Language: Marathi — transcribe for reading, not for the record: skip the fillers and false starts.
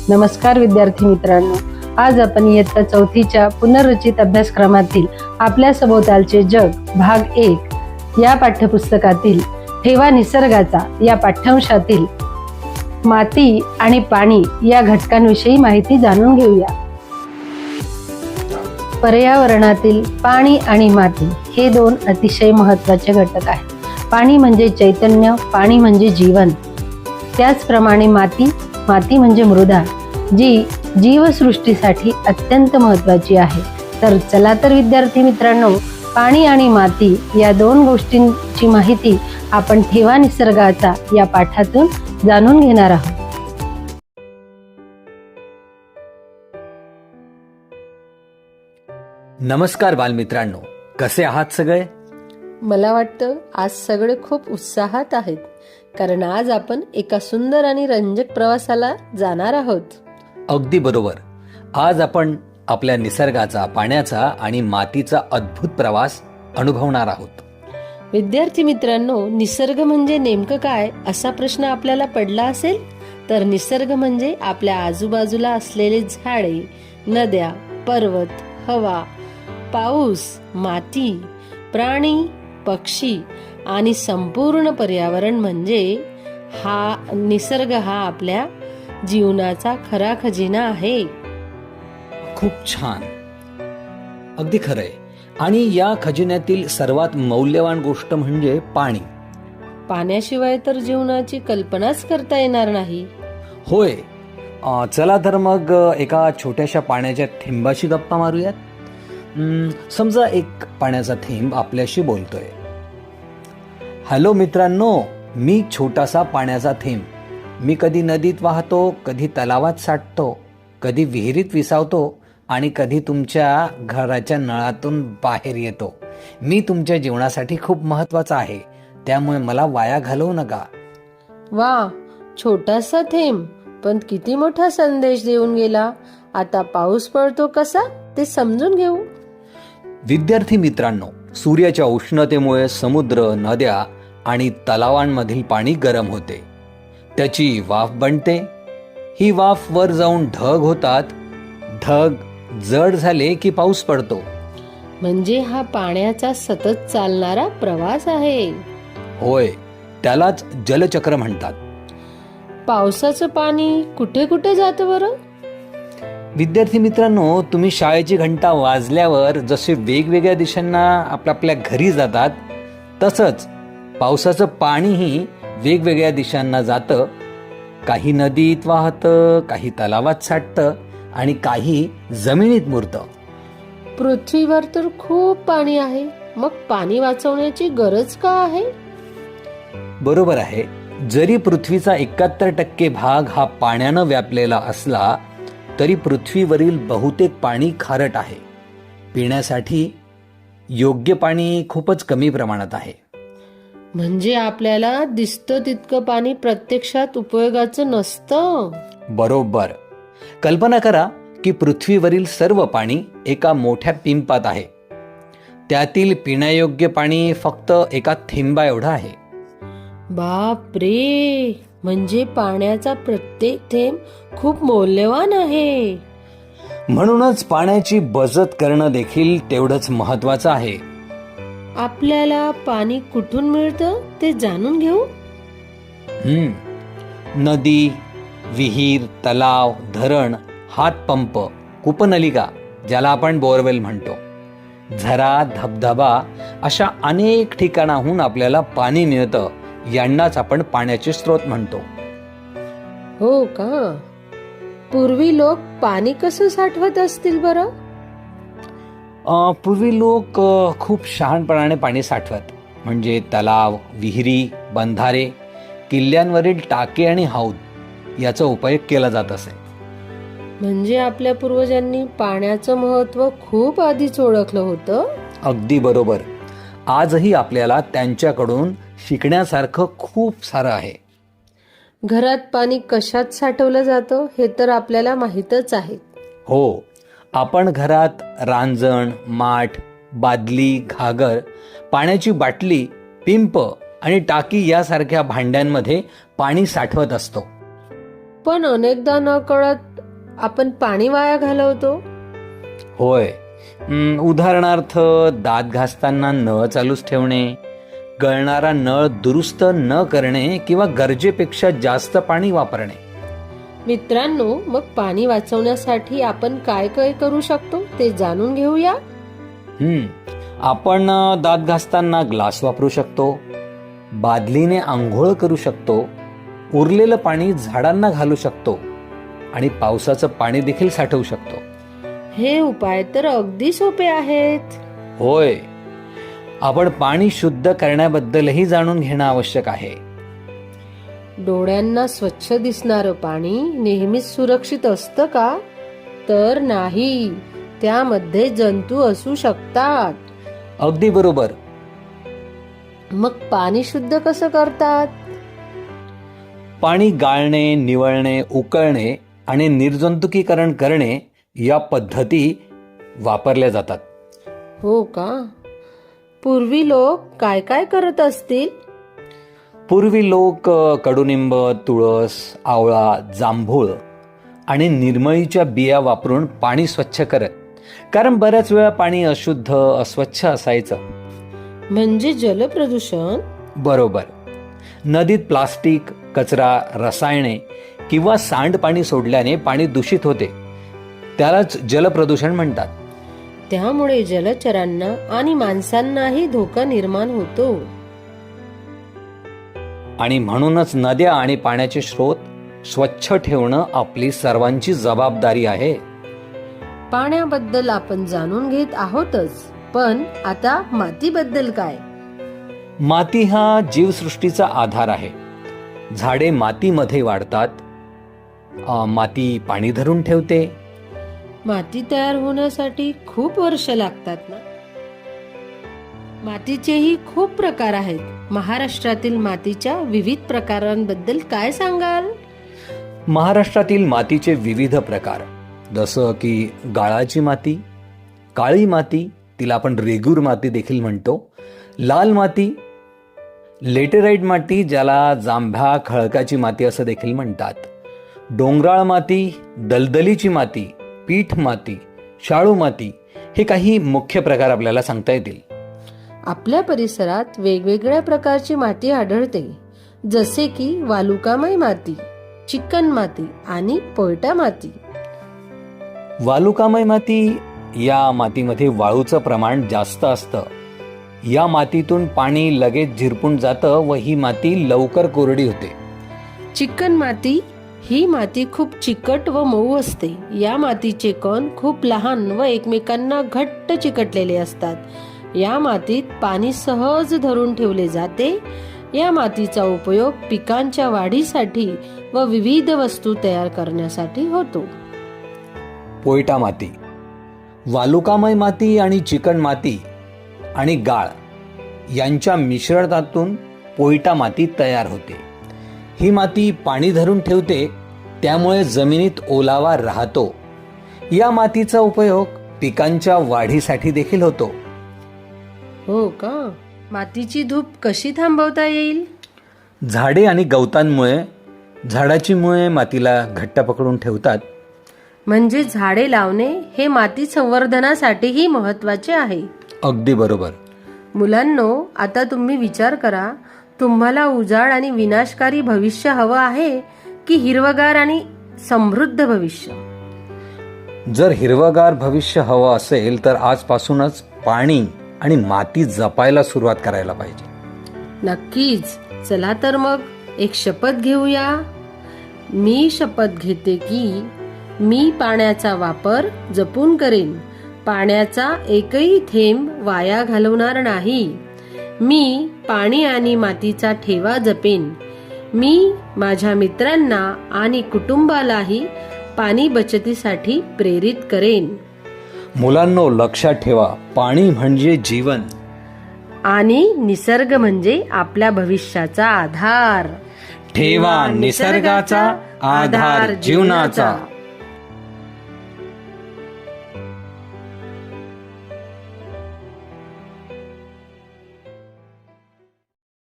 नमस्कार विद्यार्थी मित्रांनो, आज आपण इयत्ता चौथीच्या पुनर्रचित अभ्यासक्रमातील आपल्या सभोवतालचे जग भाग 1 या पाठ्यपुस्तकातील ठेवा निसर्गाचा या पाठ्यांशातील माती आणि पाणी या घटकांविषयी माहिती जाणून घेऊया. पर्यावरणातील पाणी आणि माती हे दोन अतिशय महत्त्वाचे घटक आहेत. पाणी म्हणजे चैतन्य, पाणी म्हणजे जीवन. त्याचप्रमाणे माती म्हणजे मृदा, जी जीवसृष्टीसाठी अत्यंत महत्त्वाची आहे. तर चला तर विद्यार्थी मित्रांनो, पाणी आणि माती या दोन गोष्टींची माहिती आपण ठेवा निसर्गाचा या पाठातून जाणून घेणार आहोत. नमस्कार बालमित्रांनो, कसे आहात सगळे? मला वाटतं आज सगळे खूप उत्साहात आहेत, कारण आज आपण एका सुंदर आणि रंजक प्रवासाला जाणार आहोत. अगदी बरोबर. आज आपण आपल्या निसर्गाचा, पाण्याचा आणि मातीचा अद्भुत प्रवास अनुभवणार आहोत. विद्यार्थी मित्रांनो, निसर्ग म्हणजे नेमकं काय असा प्रश्न आपल्याला पडला असेल तर निसर्ग म्हणजे आपल्या आजूबाजूला असलेले झाडे, नद्या, पर्वत, हवा, पाऊस, माती, प्राणी, पक्षी आणि संपूर्ण पर्यावरण म्हणजे निसर्ग हा आपल्या जीवनाचा खरा खजिना आहे. खूप छान, अगदी खरंय. आणि या खजिन्यातील सर्वात मौल्यवान गोष्ट म्हणजे पाणी. पाण्याशिवाय तर जीवनाची कल्पनाच करता येणार नाही. होय. चला तर मग एका छोट्याशा पाण्याच्या थेंबाशी गप्पा मारूयात. समजा एक पाण्याचा थेंब आपल्याशी बोलतोय. हॅलो मित्रांनो, मी छोटासा पाण्याचा थेंब. मी कधी नदीत वाहतो, कधी तलावात साठतो, कधी विहिरीत विसावतो आणि कधी तुमच्या घराच्या नळातून बाहेर येतो. मी तुमच्या जीवनासाठी खूप महत्वाचा आहे, त्यामुळे मला वाया घालवू नका. वा, छोटासा थेंब पण किती मोठा संदेश देऊन गेला. आता पाऊस पडतो कसा ते समजून घेऊ. विद्यार्थी मित्रांनो, सूर्याच्या उष्णतेमुळे समुद्र, नद्या आणि तलावांमधील पाणी गरम होते. त्याची वाफ बनते. ही वाफ वर जाऊन ढग होतात. ढग जड झाले की पाऊस पडतो. म्हणजे हा पाण्याचा सतत चालणारा प्रवास आहे. होय, त्यालाच जलचक्र म्हणतात. पावसाचं पाणी कुठे कुठे जातं बरं? विद्यार्थी मित्रांनो, तुम्ही शाळेची घंटा वाजल्यावर जसे वेगवेगळ्या दिशांना आपल्या घरी जातात, तसंच पावसाचं पाणीही वेगवेगळ्या दिशांना जातं. काही नदीत वाहतं, काही तलावात साठतं आणि काही जमिनीत मुरतं. पृथ्वीवर तर खूप पाणी आहे, मग पाणी वाचवण्याची गरज का आहे? बरोबर आहे. जरी पृथ्वीचा 71% भाग हा पाण्यानं व्यापलेला असला तरी पृथ्वीवरील बहुतेक पाणी खारट आहे. पिण्यासाठी योग्य पाणी खूपच कमी प्रमाणात आहे. म्हणजे आपल्याला दिसतं तितकं पाणी प्रत्यक्षात उपयोगाचं नसतं. बरोबर. कल्पना करा की पृथ्वीवरील सर्व पाणी एका मोठ्या पिंपात आहे. त्यातील पिण्यायोग्य पाणी फक्त एका थेंबा एवढं आहे. बाप रे, म्हणजे पाण्याचा प्रत्येक थेंब खूप मौल्यवान आहे. म्हणूनच पाण्याची बचत करणं देखील तेवढंच महत्वाचं आहे. आपल्याला पाणी कुठून मिळतं ते जाणून घेऊ. नदी, विहीर, तलाव, धरण, हातपंप, कूपनलिका ज्याला आपण बोरवेल म्हणतो, झरा, धबधबा अशा अनेक ठिकाणाहून आपल्याला पाणी मिळतं. यांनाच आपण पाण्याचे स्रोत म्हणतो. हो का? पूर्वी लोक पाणी कसं साठवत असतील बरं? पूर्वी लोक खूप शहाणपणाने पाणी साठवत. म्हणजे तलाव, विहिरी, बंधारे, किल्ल्यांवरील टाके आणि हौद याचा उपयोग केला जात असे. म्हणजे आपल्या पूर्वजांनी पाण्याचं महत्त्व खूप आधीच ओळखलं होतं. अगदी बरोबर. आजही आपल्याला त्यांच्याकडून शिकण्यासारखं खूप सारं आहे. घरात पाणी कशात साठवलं जातं हे तर आपल्याला माहीतच आहे. हो, आपण घरात रांजण, माठ, बादली, घागर, पाण्याची बाटली, पिंप आणि टाकी यासारख्या भांड्यांमध्ये पाणी साठवत असतो. पण अनेकदा न कळत आपण पाणी वाया घालवतो. होय. उदाहरणार्थ दात घासताना नळ चालूच ठेवणे, गळणारा नळ दुरुस्त न करणे किंवा गरजेपेक्षा जास्त पाणी वापरणे. मित्रांनो, मग पाणी वाचवण्यासाठी आपण काय काय करू शकतो ते जाणून घेऊया. आपण दात घासताना ग्लास वापरू शकतो, बादलीने आंघोळ करू शकतो, उरलेलं पाणी झाडांना घालू शकतो आणि पावसाचं पाणी देखील साठवू शकतो. हे उपाय तर अगदी सोपे आहेत. होय. आपण पाणी शुद्ध करण्याबद्दलही जाणून घेणं आवश्यक आहे. डोळ्यांना स्वच्छ दिसणारं पाणी नेहमीच सुरक्षित असतं का? तर नाही, त्यामध्ये जंतू असू शकतात. अगदी बरोबर. मग पाणी शुद्ध कसं करतात? पाणी गाळणे, निवळणे, उकळणे आणि निर्जंतुकीकरण करणे या पद्धती वापरल्या जातात. हो का? पूर्वी लोक काय काय करत असतील? पूर्वी लोक कडुनिंब, तुळस, आवळा, जांभूळ आणि निर्मळीच्या बिया वापरून पाणी स्वच्छ करत, कारण बऱ्याच वेळा पाणी अशुद्ध, अस्वच्छ असायचं. म्हणजे जलप्रदूषण? बरोबर. नदीत प्लास्टिक, कचरा, रसायने किंवा सांडपाणी सोडल्याने पाणी दूषित होते. त्यालाच जलप्रदूषण म्हणतात. त्यामुळे जलचरांना आणि माणसांनाही धोका निर्माण होतो. आणि म्हणूनच नद्या आणि पाण्याचे स्रोत स्वच्छ ठेवणं आपली सर्वांची जबाबदारी आहे. पाण्याबद्दल आपण जाणून घेत आहोतच, पण आता मातीबद्दल काय? माती हा जीवसृष्टीचा आधार आहे. झाडे मातीमध्ये वाढतात. माती पाणी धरून ठेवते. माती तयार होण्यासाठी खूप वर्ष लागतात ना? मातीचेही खूप प्रकार आहेत. महाराष्ट्रातील मातीच्या विविध प्रकारांबद्दल काय सांगाल? महाराष्ट्रातील मातीचे विविध प्रकार, जसं की गाळाची माती, काळी माती, तिला आपण रेगूर माती देखील म्हणतो, लाल माती, लेटेराइट माती, ज्याला जांभ्या खळकाची माती असं देखील म्हणतात, डोंगराळ माती, दलदलीची माती, पीठ माती, शाळू माती, हे काही मुख्य प्रकार आपल्याला सांगता येतील. आपल्या परिसरात वेगवेगळ्या प्रकारची माती आढळते, जसे की वालुकामय माती, चिकण माती आणि पोयटा माती. वालुकामय माती या मातीमध्ये वाळूचं प्रमाण जास्त असतं. या मातीतून पाणी लगेच झिरपून जातं व ही माती लवकर कोरडी होते. चिकण माती ही माती खूप चिकट व मऊ असते. या मातीचे कण खूप लहान व एकमेकांना घट्ट चिकटलेले असतात. या मातीत पाणी सहज धरून ठेवले जाते. या मातीचा उपयोग पिकांच्या वाढीसाठी व विविध वस्तू तयार करण्यासाठी होतो. पोयटा माती, वालुकामय माती आणि चिकण माती आणि गाळ यांच्या मिश्रणातून पोयटा माती तयार होते. ही माती पाणी धरून ठेवते, त्यामुळे जमिनीत ओलावा राहतो. या मातीचा उपयोग पिकांच्या वाढीसाठी देखील होतो. हो का? मातीची धूप कशी थांबवता येईल? झाडे आणि गवतांमुळे झाडाची मुळे मातीला घट्ट पकडून ठेवतात. म्हणजे झाडे लावणे हे माती संवर्धनासाठीही महत्वाचे आहे. अगदी बरोबर. मुलांनो, आता तुम्ही विचार करा, तुम्हाला उजाड आणि विनाशकारी भविष्य हवं आहे की हिरवगार आणि समृद्ध भविष्य? जर हिरवगार भविष्य हवं असेल तर आजपासूनच पाणी आणि माती जपायला सुरुवात करायला पाहिजे. नक्कीच. चला तर मग एक शपथ घेऊया. मी शपथ घेते की मी पाण्याचा वापर जपून करेन. पाण्याचा एकही थेंब वाया घालवणार नाही. मी पाणी आणि मातीचा ठेवा जपेन. मी माझ्या मित्रांना आणि कुटुंबालाही पाणी बचतीसाठी प्रेरित करेन. मुलांनो, लक्षात ठेवा, पाणी म्हणजे जीवन आणि निसर्ग म्हणजे आपल्या भविष्याचा आधार. ठेवा निसर्गाचा आधार जीवनाचा.